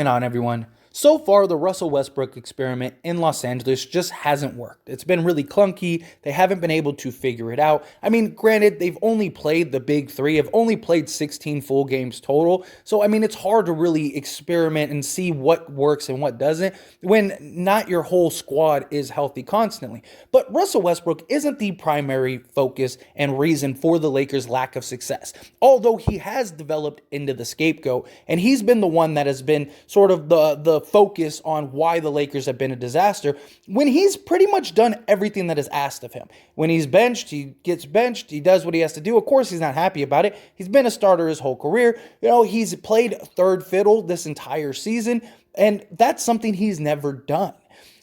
On everyone. So far, the Russell Westbrook experiment in Los Angeles just hasn't worked. It's been really clunky. They haven't been able to figure it out. I mean, granted, they've only played the big three, have only played 16 full games total. So, I mean, it's hard to really experiment and see what works and what doesn't when not your whole squad is healthy constantly. But Russell Westbrook isn't the primary focus and reason for the Lakers' lack of success, although he has developed into the scapegoat, and he's been the one that has been sort of the focus on why the Lakers have been a disaster when he's pretty much done everything that is asked of him. When he's benched, he gets benched, he does what he has to do. Of course, he's not happy about it. He's been a starter his whole career. He's played third fiddle this entire season, and that's something he's never done.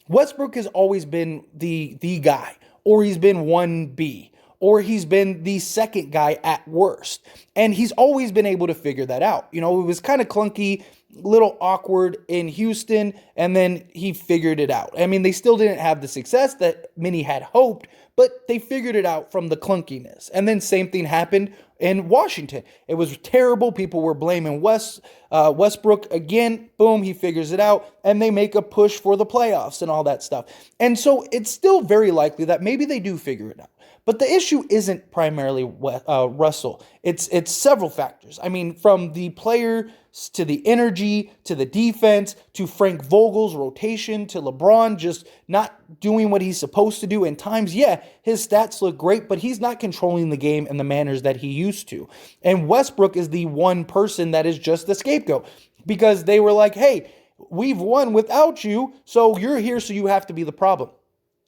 Westbrook has always been the guy, or he's been 1B, or he's been the second guy at worst. And he's always been able to figure that out. It was kind of clunky, little awkward in Houston, and then he figured it out. I mean, they still didn't have the success that many had hoped, but they figured it out from the clunkiness. And then same thing happened in Washington. It was terrible. People were blaming Westbrook again. Boom, he figures it out, and they make a push for the playoffs and all that stuff. And so it's still very likely that maybe they do figure it out. But the issue isn't primarily Russell. It's several factors. I mean, from the player to the energy, to the defense, to Frank Vogel's rotation, to LeBron just not doing what he's supposed to do. In times, yeah, his stats look great, but he's not controlling the game in the manners that he used to. And Westbrook is the one person that is just the scapegoat, because they were like, hey, we've won without you, so you're here, so you have to be the problem.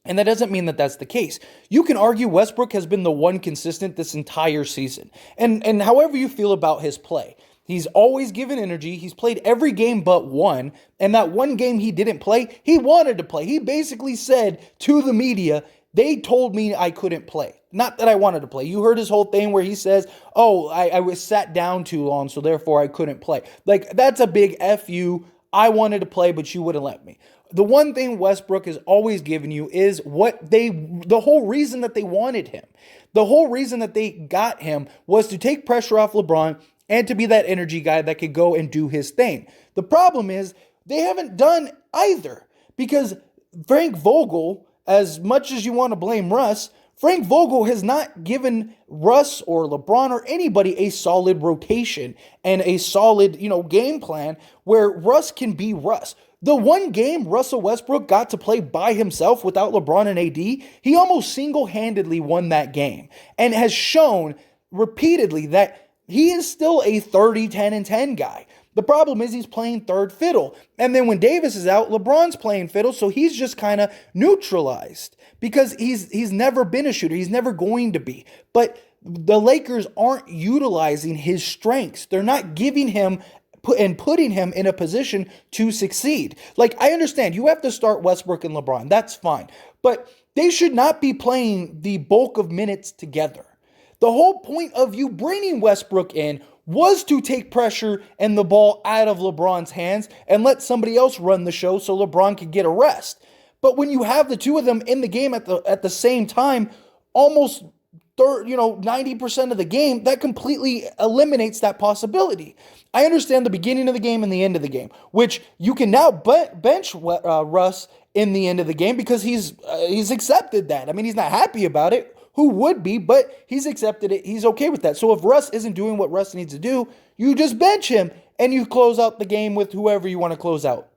And that doesn't mean that that's the case. You can argue Westbrook has been the one consistent this entire season. And however you feel about his play, he's always given energy. He's played every game but one. And that one game he didn't play, he wanted to play. He basically said to the media, they told me I couldn't play. Not that I wanted to play. You heard his whole thing where he says, oh, I was sat down too long, so therefore I couldn't play. Like, that's a big F you. I wanted to play, but you wouldn't let me. The one thing Westbrook has always given you is the whole reason that they wanted him. The whole reason that they got him was to take pressure off LeBron and to be that energy guy that could go and do his thing. The problem is they haven't done either, because Frank Vogel, as much as you want to blame Russ, Frank Vogel has not given Russ or LeBron or anybody a solid rotation and a solid, game plan where Russ can be Russ. The one game Russell Westbrook got to play by himself without LeBron and AD, he almost single-handedly won that game and has shown repeatedly that he is still a 30, 10, and 10 guy. The problem is he's playing third fiddle. And then when Davis is out, LeBron's playing fiddle, so he's just kind of neutralized because he's never been a shooter. He's never going to be. But the Lakers aren't utilizing his strengths. They're not giving him and putting him in a position to succeed. Like, I understand you have to start Westbrook and LeBron. That's fine. But they should not be playing the bulk of minutes together. The whole point of you bringing Westbrook in was to take pressure and the ball out of LeBron's hands and let somebody else run the show so LeBron could get a rest. But when you have the two of them in the game at the same time, almost 90% of the game, that completely eliminates that possibility. I understand the beginning of the game and the end of the game, which you can now bench Russ in the end of the game because he's accepted that. I mean, he's not happy about it. Who would be? But he's accepted it. He's okay with that. So if Russ isn't doing what Russ needs to do, you just bench him and you close out the game with whoever you want to close out.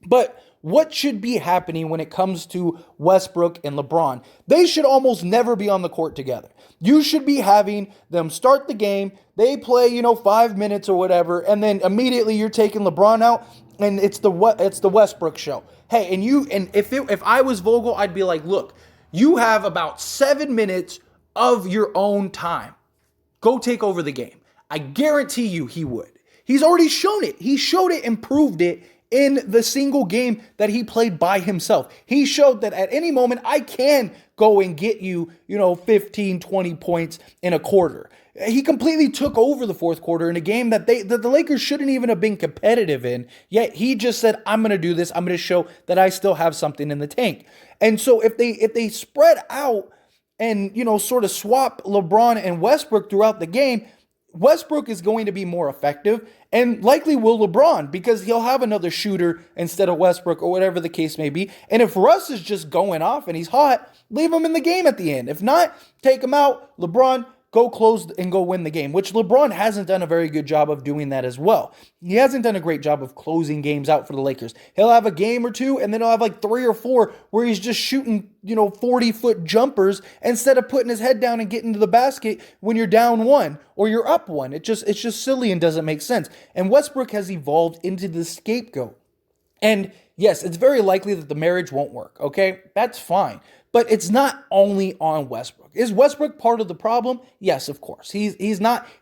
But what should be happening when it comes to Westbrook and LeBron? They should almost never be on the court together. You should be having them start the game. They play, 5 minutes or whatever, and then immediately you're taking LeBron out, and it's the Westbrook show. Hey, and if I was Vogel, I'd be like, look, you have about 7 minutes of your own time. Go take over the game. I guarantee you he would. He's already shown it. He showed it and proved it in the single game that he played by himself. He showed that at any moment I can go and get you, 15, 20 points in a quarter. He completely took over the fourth quarter in a game that the Lakers shouldn't even have been competitive in. Yet he just said, I'm going to do this. I'm going to show that I still have something in the tank. And so if they spread out and, sort of swap LeBron and Westbrook throughout the game, Westbrook is going to be more effective, and likely will LeBron, because he'll have another shooter instead of Westbrook or whatever the case may be. And if Russ is just going off and he's hot, leave him in the game at the end. If not, take him out. LeBron, go close and go win the game, which LeBron hasn't done a very good job of doing that as well. He hasn't done a great job of closing games out for the Lakers. He'll have a game or two, and then he'll have like 3 or 4 where he's just shooting, 40-foot jumpers instead of putting his head down and getting to the basket when you're down 1 or you're up 1. It's just silly and doesn't make sense. And Westbrook has evolved into the scapegoat. And yes, it's very likely that the marriage won't work, okay? That's fine. But it's not only on Westbrook. Is Westbrook part of the problem? Yes, of course. He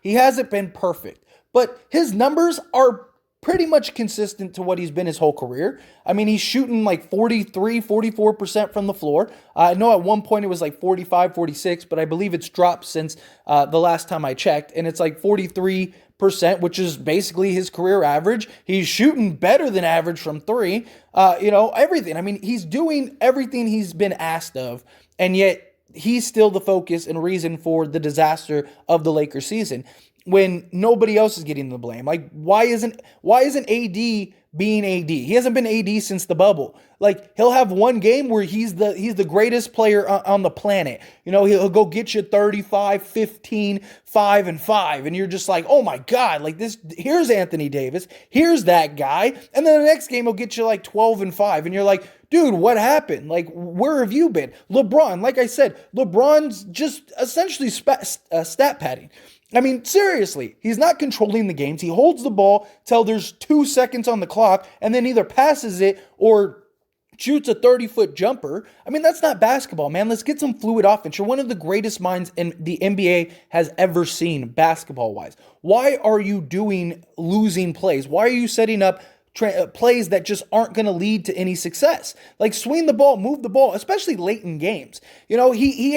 hasn't been perfect. But his numbers are pretty much consistent to what he's been his whole career. I mean, he's shooting like 43, 44% from the floor. I know at one point it was like 45, 46, but I believe it's dropped since the last time I checked. And it's like 43%, which is basically his career average. He's shooting better than average from 3. Everything. I mean, he's doing everything he's been asked of, and yet he's still the focus and reason for the disaster of the Lakers season when nobody else is getting the blame. Like, why isn't AD being AD? He hasn't been AD since the bubble. Like, he'll have one game where he's the greatest player on the planet. He'll go get you 35, 15, 5 and 5. And you're just like, oh my God, like this, here's Anthony Davis. Here's that guy. And then the next game he'll get you like 12 and 5. And you're like, dude, what happened? Like, where have you been? LeBron, like I said, LeBron's just essentially stat padding. I mean, seriously, he's not controlling the games. He holds the ball till there's 2 seconds on the clock and then either passes it or shoots a 30-foot jumper. I mean, that's not basketball, man. Let's get some fluid offense. You're one of the greatest minds in the NBA has ever seen basketball-wise. Why are you doing losing plays? Why are you setting up plays that just aren't going to lead to any success? Like, swing the ball, move the ball, especially late in games. He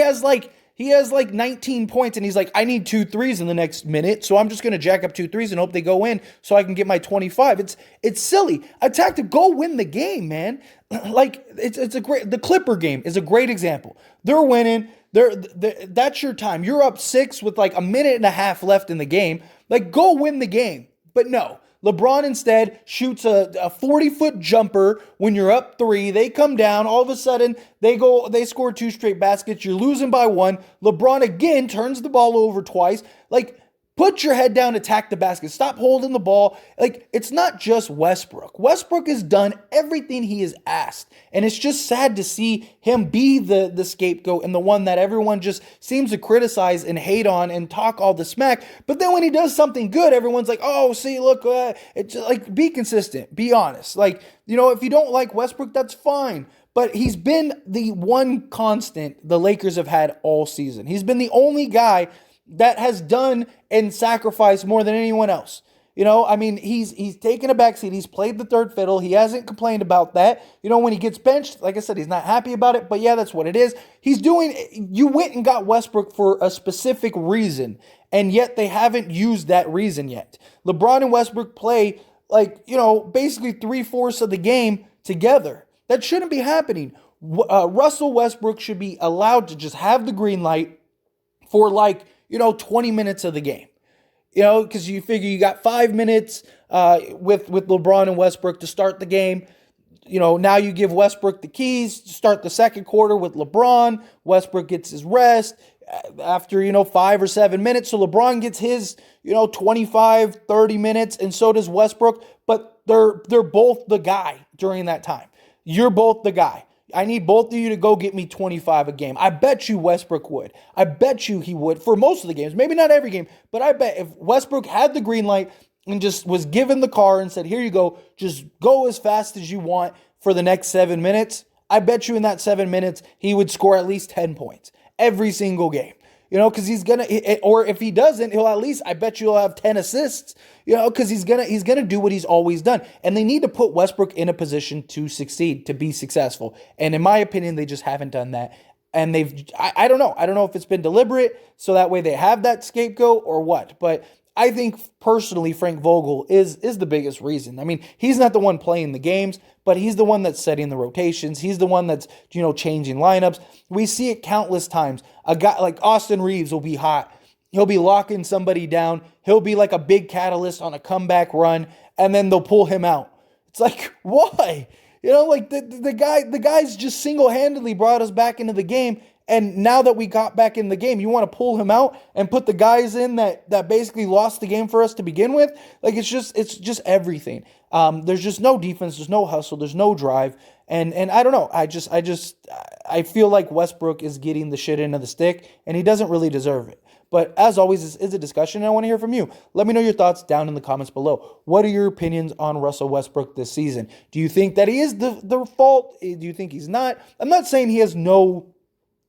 has like 19 points and he's like, I need 2 threes in the next minute. So I'm just going to jack up 2 threes and hope they go in so I can get my 25. It's silly. Attack to go win the game, man. Like, the Clipper game is a great example. They're winning. That's your time. You're up 6 with like a minute and a half left in the game. Like, go win the game. But no. LeBron instead shoots a 40-foot jumper when you're up 3. They come down. All of a sudden, they score 2 straight baskets. You're losing by 1. LeBron again turns the ball over twice. Like, put your head down, attack the basket. Stop holding the ball. Like, it's not just Westbrook. Westbrook has done everything he is asked. And it's just sad to see him be the scapegoat and the one that everyone just seems to criticize and hate on and talk all the smack. But then when he does something good, everyone's like, oh, see, look, it's like, be consistent, be honest. Like, if you don't like Westbrook, that's fine. But he's been the one constant the Lakers have had all season. He's been the only guy that has done and sacrificed more than anyone else. I mean, he's taken a backseat. He's played the third fiddle. He hasn't complained about that. When he gets benched, like I said, he's not happy about it. But yeah, that's what it is. You went and got Westbrook for a specific reason, and yet they haven't used that reason yet. LeBron and Westbrook play basically 3/4 of the game together. That shouldn't be happening. Russell Westbrook should be allowed to just have the green light for 20 minutes of the game. Because you figure you got 5 minutes with LeBron and Westbrook to start the game. Now you give Westbrook the keys to start the second quarter with LeBron. Westbrook gets his rest after, 5 or 7 minutes. So LeBron gets his, 25, 30 minutes, and so does Westbrook. But they're both the guy during that time. You're both the guy. I need both of you to go get me 25 a game. I bet you Westbrook would. I bet you he would for most of the games. Maybe not every game, but I bet if Westbrook had the green light and just was given the car and said, here you go, just go as fast as you want for the next 7 minutes, I bet you in that 7 minutes, he would score at least 10 points every single game. Because he's going to, or if he doesn't, he'll at least, I bet you he'll have 10 assists, because he's going to do what he's always done. And they need to put Westbrook in a position to succeed, to be successful. And in my opinion, they just haven't done that. And I don't know. I don't know if it's been deliberate, so that way they have that scapegoat or what. But I think personally, Frank Vogel is the biggest reason. I mean, he's not the one playing the games, but he's the one that's setting the rotations. He's the one that's, changing lineups. We see it countless times. A guy like Austin Reeves will be hot, He'll be locking somebody down. He'll be like a big catalyst on a comeback run, and then they'll pull him out. It's like, why? Like the guy's just single-handedly brought us back into the game. And now that we got back in the game, you want to pull him out and put the guys in that basically lost the game for us to begin with? Like, it's just everything. There's just no defense, there's no hustle, there's no drive. And I don't know. I feel like Westbrook is getting the shit into the stick, and he doesn't really deserve it. But as always, this is a discussion, and I want to hear from you. Let me know your thoughts down in the comments below. What are your opinions on Russell Westbrook this season? Do you think that he is the fault? Do you think he's not? I'm not saying he has no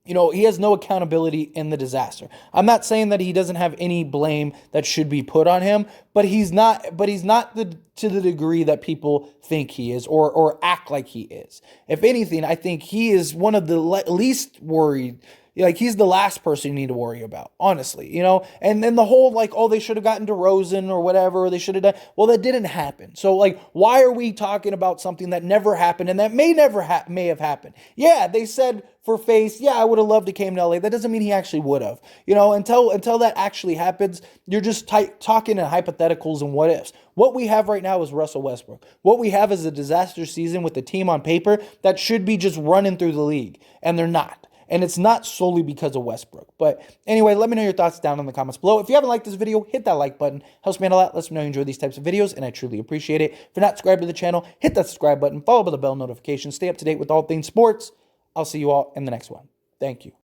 accountability in the disaster. I'm not saying that he doesn't have any blame that should be put on him, but he's not to the degree that people think he is or act like he is. If anything, I think he is one of the least worried. Like, he's the last person you need to worry about, honestly, And then the whole, like, oh, they should have gotten DeRozan or whatever, or they should have done. Well, that didn't happen. So, like, why are we talking about something that never happened and that may have happened? Yeah, they said for face, yeah, I would have loved to came to LA. That doesn't mean he actually would have. Until that actually happens, you're just talking in hypotheticals and what ifs. What we have right now is Russell Westbrook. What we have is a disaster season with a team on paper that should be just running through the league, and they're not. And it's not solely because of Westbrook. But anyway, let me know your thoughts down in the comments below. If you haven't liked this video, hit that like button. Helps me out a lot. Lets me know you enjoy these types of videos, and I truly appreciate it. If you're not subscribed to the channel, hit that subscribe button. Follow by the bell notification. Stay up to date with all things sports. I'll see you all in the next one. Thank you.